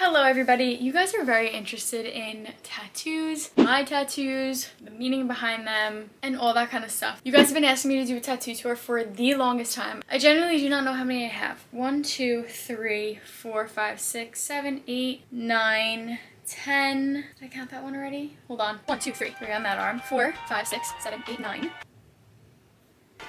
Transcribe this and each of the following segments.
Hello everybody, you guys are very interested in tattoos, my tattoos, the meaning behind them, and all that kind of stuff. You guys have been asking me to do a tattoo tour for the longest time. I genuinely do not know how many I have. 1, 2, 3, 4, 5, 6, 7, 8, 9, 10. Did I count that one already? Hold on. 1, 2, 3. 3 on that arm. 4, 5, 6, 7, 8, 9.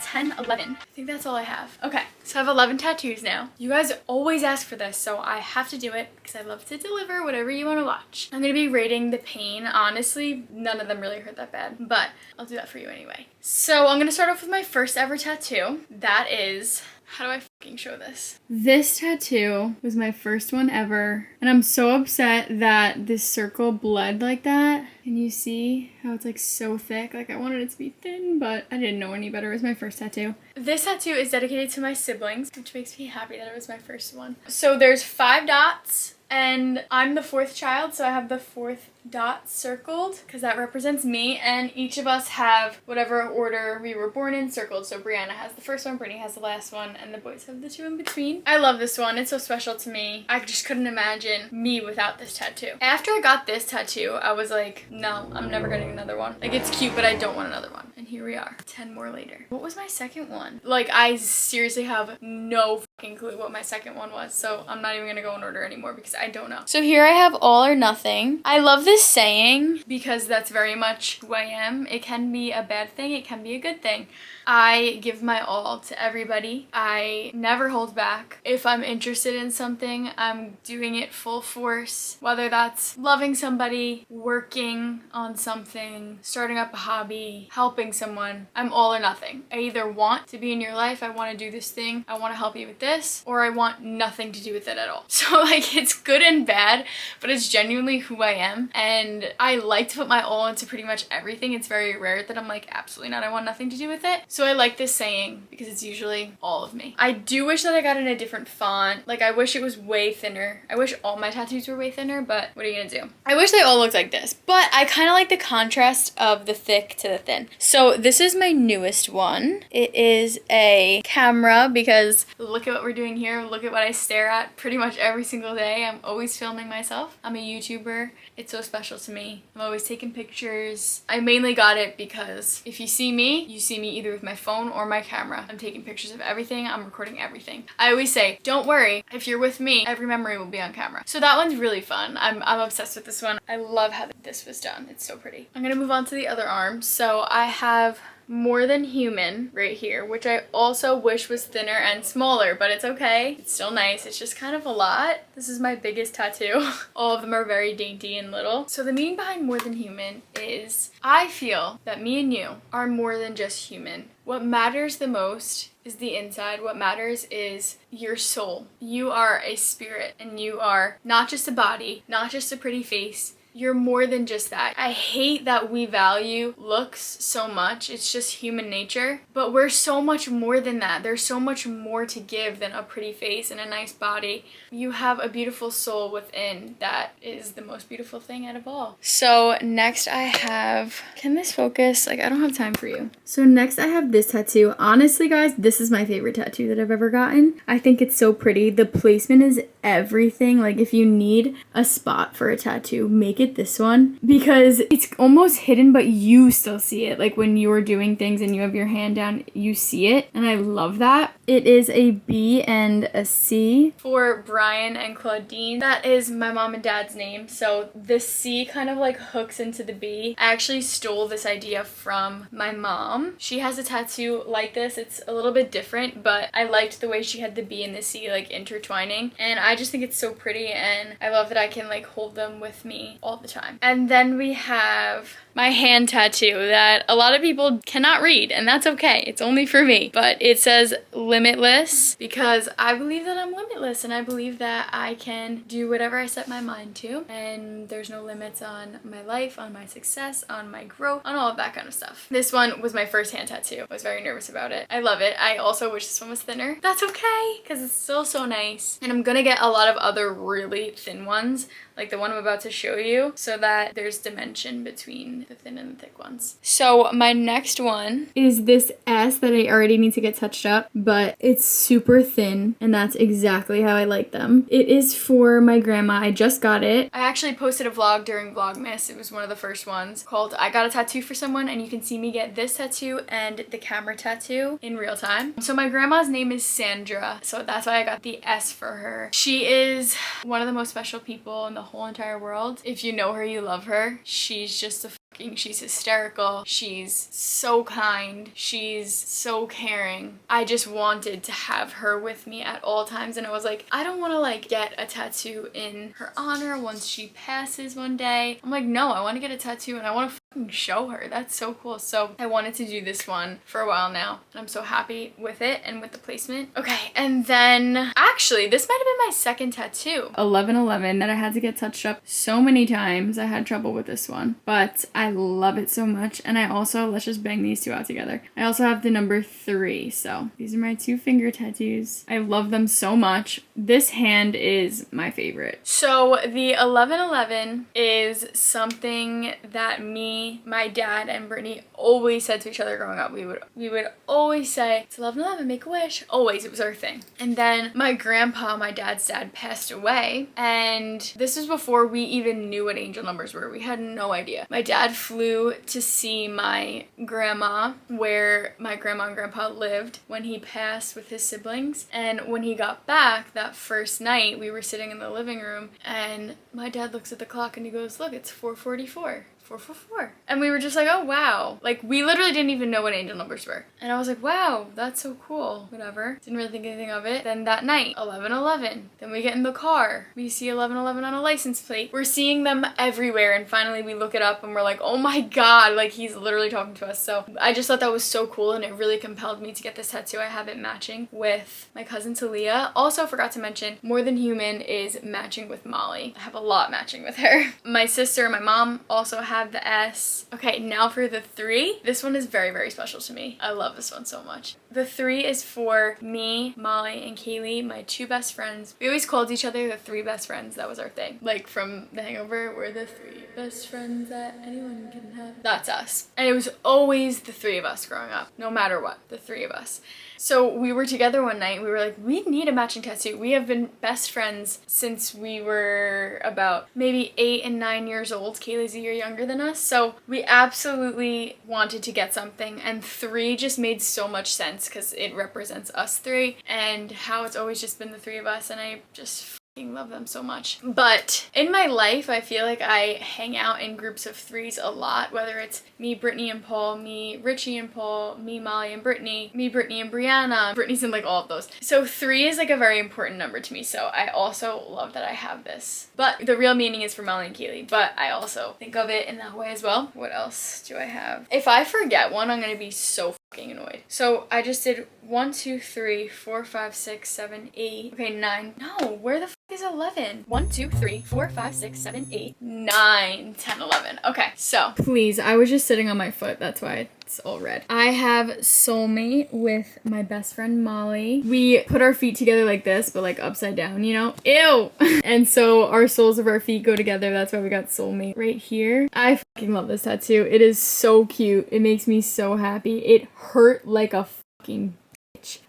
10, 11. I think that's all I have. Okay, so I have 11 tattoos now. You guys always ask for this, so I have to do it because I love to deliver whatever you want to watch. I'm going to be rating the pain. Honestly, none of them really hurt that bad, but I'll do that for you anyway. So I'm going to start off with my first ever tattoo. That is... how do I fucking show this? This tattoo was my first one ever, and I'm so upset that this circle bled like that. Can you see how it's like so thick? Like I wanted it to be thin, but I didn't know any better. It was my first tattoo. This tattoo is dedicated to my siblings, which makes me happy that it was my first one. So there's 5 dots. And I'm the 4th child, so I have the 4th dot circled because that represents me, and each of us have whatever order we were born in circled. So Brianna has the first one, Brittany has the last one, and the boys have the 2 in between. I love this one. It's so special to me. I just couldn't imagine me without this tattoo. After I got this tattoo, I was like, no, I'm never getting another one. Like, it's cute, but I don't want another one. And here we are, 10 more later. What was my second one? Like, I seriously have no fucking clue what my second one was, so I'm not even gonna go in order anymore because I don't know. So here I have all or nothing. I love this saying because that's very much who I am. It can be a bad thing, it can be a good thing. I give my all to everybody. I never hold back. If I'm interested in something, I'm doing it full force. Whether that's loving somebody, working on something, starting up a hobby, helping someone, I'm all or nothing. I either want to be in your life, I want to do this thing, I want to help you with this, or I want nothing to do with it at all. So like, it's good and bad, but it's genuinely who I am, and I like to put my all into pretty much everything. It's very rare that I'm like, absolutely not, I want nothing to do with it. So I like this saying because it's usually all of me. I do wish that I got in a different font. Like, I wish it was way thinner. I wish all my tattoos were way thinner, but what are you gonna do? I wish they all looked like this, but I kind of like the contrast of the thick to the thin. So this is my newest one. It is a camera because look at what we're doing here. Look at what I stare at pretty much every single day. I'm always filming myself. I'm a YouTuber. It's so special to me. I'm always taking pictures. I mainly got it because if you see me either with my phone or my camera. I'm taking pictures of everything. I'm recording everything. I always say, don't worry, if you're with me, every memory will be on camera. So that one's really fun. I'm obsessed with this one. I love how this was done. It's so pretty. I'm gonna move on to the other arm. So I have More Than Human right here, which I also wish was thinner and smaller, but it's okay. It's still nice. It's just kind of a lot. This is my biggest tattoo. All of them are very dainty and little. So the meaning behind More Than Human is I feel that me and you are more than just human. What matters the most is the inside. What matters is your soul. You are a spirit, and you are not just a body, not just a pretty face. You're more than just that. I hate that we value looks so much. It's just human nature. But we're so much more than that. There's so much more to give than a pretty face and a nice body. You have a beautiful soul within. That is the most beautiful thing out of all. So next I have... can this focus? Like, I don't have time for you. So next I have this tattoo. Honestly, guys, this is my favorite tattoo that I've ever gotten. I think it's so pretty. The placement is everything. Like, if you need a spot for a tattoo, make it this one because it's almost hidden, but you still see it. Like, when you're doing things and you have your hand down, you see it, and I love that. It is a B and a C for Brian and Claudine. That is my mom and dad's name, so the C kind of like hooks into the B. I actually stole this idea from my mom. She has a tattoo like this. It's a little bit different, but I liked the way she had the B and the C like intertwining, and I just think it's so pretty, and I love that I can like hold them with me all the time. And then we have my hand tattoo that a lot of people cannot read, and that's okay. It's only for me. But it says limitless because I believe that I'm limitless, and I believe that I can do whatever I set my mind to, and there's no limits on my life, on my success, on my growth, on all of that kind of stuff. This one was my first hand tattoo. I was very nervous about it. I love it. I also wish this one was thinner. That's okay because it's still so nice. And I'm gonna get a lot of other really thin ones. like the one I'm about to show you, so that there's dimension between the thin and the thick ones. So my next one is this S that I already need to get touched up, but it's super thin, and that's exactly how I like them. It is for my grandma. I just got it. I actually posted a vlog during Vlogmas. It was one of the first ones called I Got a Tattoo for Someone, and you can see me get this tattoo and the camera tattoo in real time. So my grandma's name is Sandra, so that's why I got the S for her. She is one of the most special people in the whole entire world. If you know her, you love her. She's just a she's hysterical. She's so kind. She's so caring. I just wanted to have her with me at all times, and I was like, I don't want to like get a tattoo in her honor once she passes one day. I'm like, no, I want to get a tattoo and I want to show her. That's so cool. So I wanted to do this one for a while now, and I'm so happy with it and with the placement. Okay, and then actually this might have been my second tattoo, 1111, that I had to get touched up so many times. I had trouble with this one, but I love it so much. And I also, let's just bang these two out together, I also have the number 3. So these are my 2 finger tattoos. I love them so much. This hand is my favorite. So the 1111 is something that my dad and Brittany always said to each other growing up. We would always say, it's 1111, make a wish. Always, it was our thing. And then my grandpa, my dad's dad, passed away, and this was before we even knew what angel numbers were. We had no idea. My dad flew to see my grandma where my grandma and grandpa lived when he passed with his siblings, and when he got back that first night, we were sitting in the living room, and my dad looks at the clock and he goes, look, it's 4:44. 444. And we were just like, oh wow. Like, we literally didn't even know what angel numbers were. And I was like, wow, that's so cool. Whatever. Didn't really think anything of it. Then that night, 1111. Then we get in the car. We see 1111 on a license plate. We're seeing them everywhere. And finally we look it up and we're like, oh my God, like he's literally talking to us. So I just thought that was so cool, and it really compelled me to get this tattoo. I have it matching with my cousin Talia. Also forgot to mention, More Than Human is matching with Molly. I have a lot matching with her. My sister and my mom also have the S. Okay, now for the 3. This one is very, very special to me. I love this one so much. The 3 is for me, Molly, and Kaylee, my 2 best friends. We always called each other the 3 best friends. That was our thing. Like from The Hangover, we're the 3 best friends that anyone can have. That's us. And it was always the 3 of us growing up, no matter what, the 3 of us. So we were together one night, we were like, we need a matching tattoo. We have been best friends since we were about maybe 8 and 9 years old. Kaylee's a year younger than us. So we absolutely wanted to get something, and 3 just made so much sense because it represents us 3 and how it's always just been the 3 of us, and I just love them so much. But in my life, I feel like I hang out in groups of 3s a lot, whether it's me, Brittany, and Paul, me, Richie, and Paul, me, Molly, and Brittany, me, Brittany, and Brianna. Brittany's in like all of those. So 3 is like a very important number to me, so I also love that I have this. But the real meaning is for Molly and Kaylee, but I also think of it in that way as well. What else do I have? If I forget one, I'm gonna be so fucking annoyed. So I just did 1, 2, 3, 4, 5, 6, 7, 8. Okay, 9. No, where the fuck is 11? 1, 2, 3, 4, 5, 6, 7, 8, 9, 10, 11. Okay, so please, I was just sitting on my foot. That's why it's all red. I have soulmate with my best friend Molly. We put our feet together like this, but like upside down, you know? Ew! And so our soles of our feet go together. That's why we got soulmate right here. I fucking love this tattoo. It is so cute. It makes me so happy. It hurt like a fucking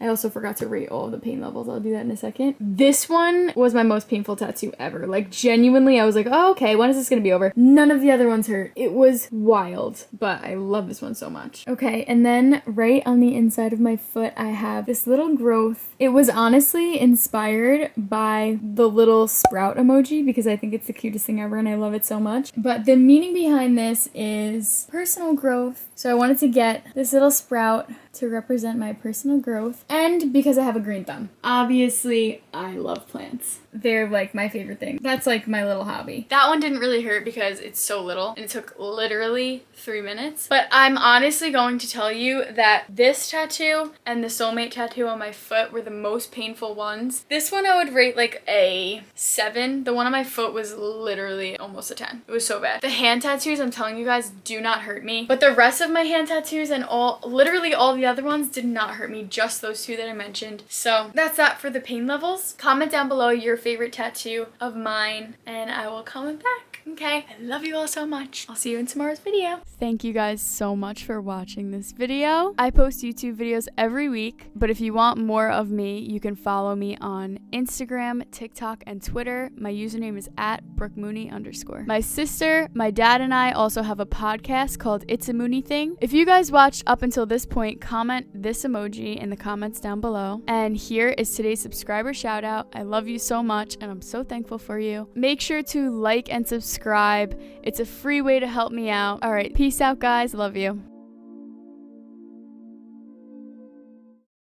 I also forgot to rate all of the pain levels. I'll do that in a second. This one was my most painful tattoo ever. Like, genuinely, I was like, oh, okay, when is this gonna be over? None of the other ones hurt. It was wild, but I love this one so much. Okay, and then right on the inside of my foot, I have this little growth. It was honestly inspired by the little sprout emoji because I think it's the cutest thing ever and I love it so much. But the meaning behind this is personal growth. So I wanted to get this little sprout to represent my personal growth, and because I have a green thumb. Obviously, I love plants. They're like my favorite thing. That's like my little hobby. That one didn't really hurt because it's so little and it took literally 3 minutes. But I'm honestly going to tell you that this tattoo and the soulmate tattoo on my foot were the most painful ones. This one I would rate like a 7. The one on my foot was literally almost a 10. It was so bad. The hand tattoos, I'm telling you guys, do not hurt me. But the rest of my hand tattoos and literally all the other ones did not hurt me. Just just those two that I mentioned. So that's that for the pain levels. Comment down below your favorite tattoo of mine and I will comment back. Okay, I love you all so much. I'll see you in tomorrow's video. Thank you guys so much for watching this video. I post YouTube videos every week, but if you want more of me, you can follow me on Instagram, TikTok, and Twitter. My username is @Brookemooney_. My sister, my dad, and I also have a podcast called It's a Mooney Thing. If you guys watched up until this point, comment this emoji in the comments down below. And here is today's subscriber shout out. I love you so much and I'm so thankful for you. Make sure to like and subscribe. It's a free way to help me out. All right, peace out guys. Love you.